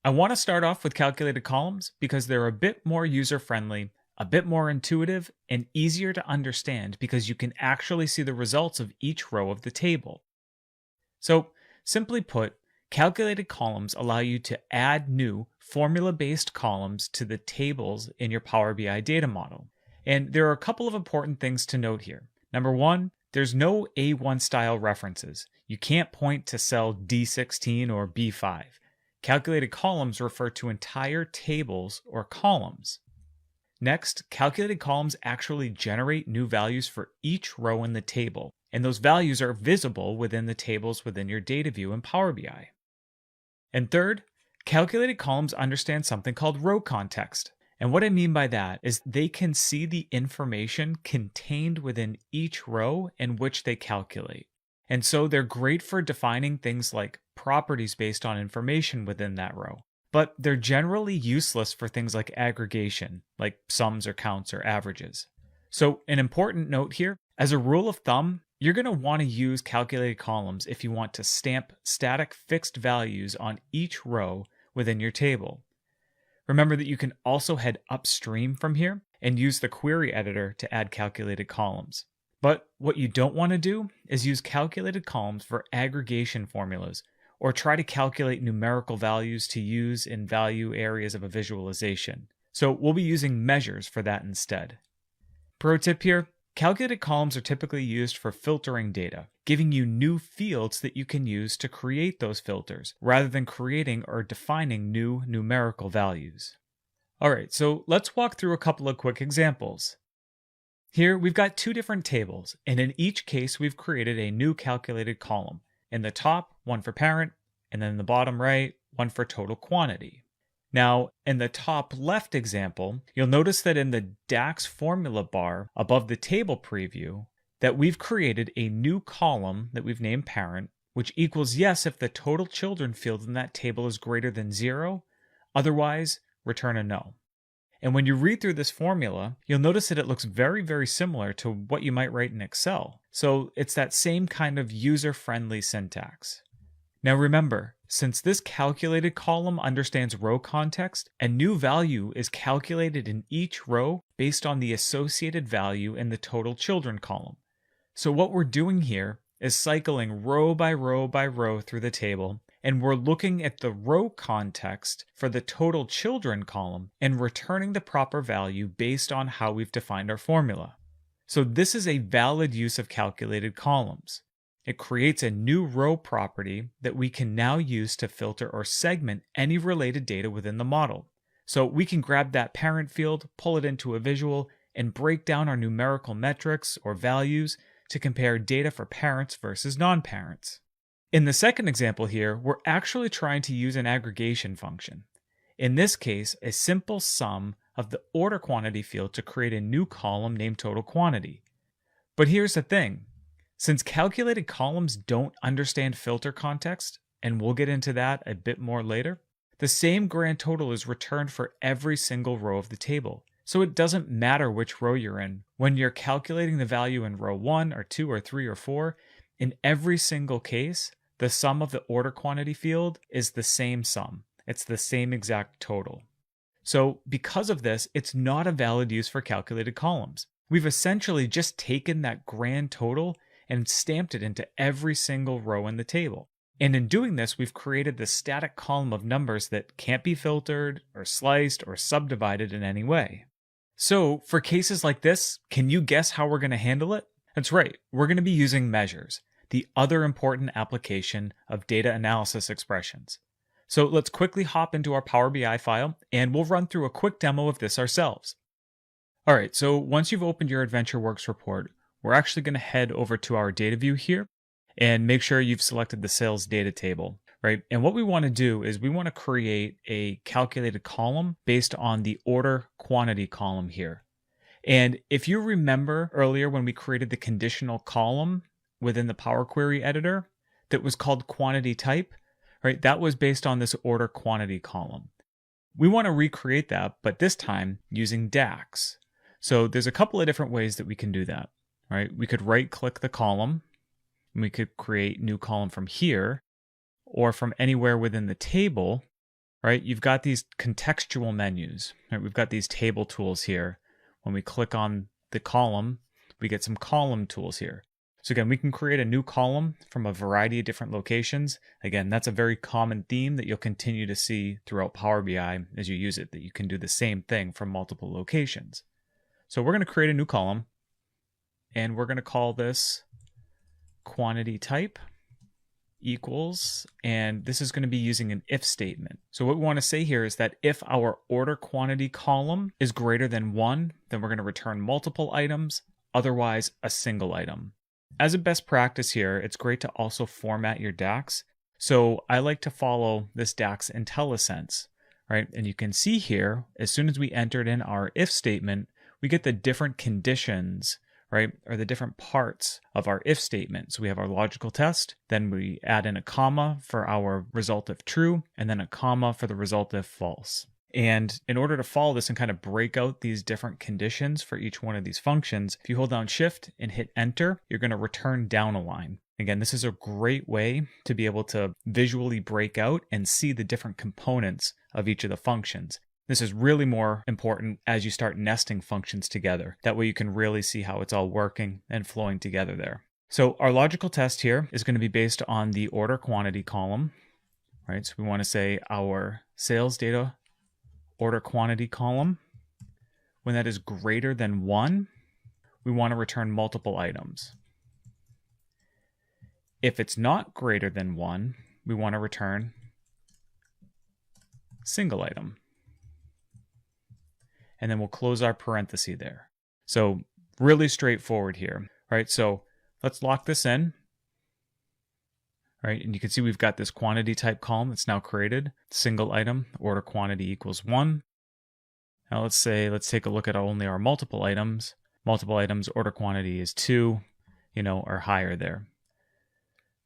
I want to start off with calculated columns because they're a bit more user-friendly, a bit more intuitive, and easier to understand because you can actually see the results of each row of the table. So, simply put, calculated columns allow you to add new formula-based columns to the tables in your Power BI data model. And there are a couple of important things to note here. Number one, there's no A1 style references. You can't point to cell D16 or B5. Calculated columns refer to entire tables or columns. Next, calculated columns actually generate new values for each row in the table, and those values are visible within the tables within your data view in Power BI. And third, calculated columns understand something called row context. And what I mean by that is they can see the information contained within each row in which they calculate. And so they're great for defining things like properties based on information within that row. But they're generally useless for things like aggregation, like sums or counts or averages. So an important note here, as a rule of thumb, you're going to want to use calculated columns if you want to stamp static fixed values on each row within your table. Remember that you can also head upstream from here and use the query editor to add calculated columns. But what you don't want to do is use calculated columns for aggregation formulas or try to calculate numerical values to use in value areas of a visualization. So we'll be using measures for that instead. Pro tip here, calculated columns are typically used for filtering data, giving you new fields that you can use to create those filters, rather than creating or defining new numerical values. Alright, so let's walk through a couple of quick examples. Here we've got two different tables, and in each case we've created a new calculated column. In the top, one for parent, and then in the bottom right, one for total quantity. Now, in the top left example, you'll notice that in the DAX formula bar above the table preview, that we've created a new column that we've named parent, which equals yes if the total children field in that table is greater than 0, otherwise return a no. And when you read through this formula, you'll notice that it looks very, very similar to what you might write in Excel. So it's that same kind of user-friendly syntax. Now remember, since this calculated column understands row context, a new value is calculated in each row based on the associated value in the total children column. So what we're doing here is cycling row by row by row through the table, and we're looking at the row context for the total children column and returning the proper value based on how we've defined our formula. So this is a valid use of calculated columns. It creates a new row property that we can now use to filter or segment any related data within the model. So we can grab that parent field, pull it into a visual, and break down our numerical metrics or values to compare data for parents versus non-parents. In the second example here, we're actually trying to use an aggregation function. In this case, a simple sum of the order quantity field to create a new column named total quantity. But here's the thing. Since calculated columns don't understand filter context, and we'll get into that a bit more later, the same grand total is returned for every single row of the table. So it doesn't matter which row you're in. When you're calculating the value in row 1 or 2 or 3 or 4, in every single case, the sum of the order quantity field is the same sum. It's the same exact total. So because of this, it's not a valid use for calculated columns. We've essentially just taken that grand total and stamped it into every single row in the table. And in doing this, we've created this static column of numbers that can't be filtered or sliced or subdivided in any way. So for cases like this, can you guess how we're going to handle it? That's right, we're going to be using measures, the other important application of data analysis expressions. So let's quickly hop into our Power BI file and we'll run through a quick demo of this ourselves. Alright, so once you've opened your AdventureWorks report, we're actually going to head over to our data view here and make sure you've selected the sales data table, right? And what we want to do is we want to create a calculated column based on the order quantity column here. And if you remember earlier when we created the conditional column within the Power Query editor that was called quantity type, right? That was based on this order quantity column. We want to recreate that, but this time using DAX. So there's a couple of different ways that we can do that, right? We could right click the column and we could create new column from here or from anywhere within the table. right? You've got these contextual menus, right? We've got these table tools here. When we click on the column, we get some column tools here. So again, we can create a new column from a variety of different locations. Again, that's a very common theme that you'll continue to see throughout Power BI as you use it, that you can do the same thing from multiple locations. So we're going to create a new column, and we're going to call this quantity type equals, and this is going to be using an if statement. So what we want to say here is that if our order quantity column is greater than 1, then we're going to return multiple items, otherwise a single item. As a best practice here, it's great to also format your DAX. So I like to follow this DAX IntelliSense, right? And you can see here, as soon as we entered in our if statement, we get the different conditions, right? Or the different parts of our if statement. So we have our logical test, then we add in a comma for our result if true, and then a comma for the result if false. And in order to follow this and kind of break out these different conditions for each one of these functions, if you hold down Shift and hit Enter, you're going to return down a line. Again, this is a great way to be able to visually break out and see the different components of each of the functions. This is really more important as you start nesting functions together. That way you can really see how it's all working and flowing together there. So our logical test here is going to be based on the order quantity column, right? So we want to say our sales data order quantity column, when that is greater than 1, we want to return multiple items. If it's not greater than 1, we want to return single item. And then we'll close our parenthesis there. So really straightforward here, right? So let's lock this in, right? And you can see we've got this quantity type column that's now created. Single item, order quantity equals 1. Now let's take a look at only our multiple items. Multiple items, order quantity is 2, or higher there.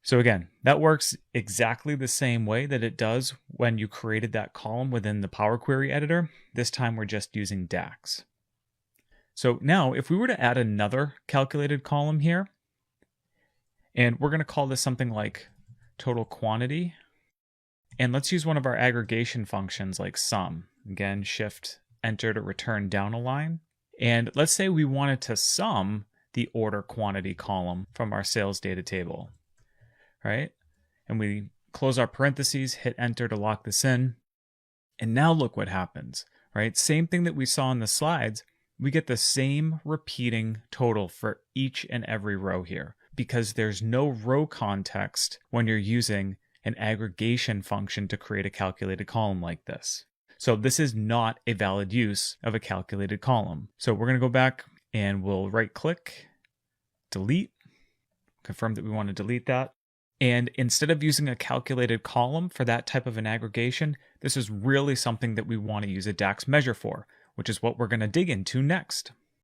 So again, that works exactly the same way that it does when you created that column within the Power Query editor. This time we're just using DAX. So now if we were to add another calculated column here, and we're going to call this something like total quantity, and let's use one of our aggregation functions like sum. Again, Shift Enter to return down a line. And let's say we wanted to sum the order quantity column from our sales data table, right? And we close our parentheses, hit Enter to lock this in. And now look what happens, right? Same thing that we saw in the slides. We get the same repeating total for each and every row here, because there's no row context when you're using an aggregation function to create a calculated column like this. So this is not a valid use of a calculated column. So we're going to go back and we'll right click, delete, confirm that we want to delete that. And instead of using a calculated column for that type of an aggregation, this is really something that we want to use a DAX measure for, which is what we're going to dig into next.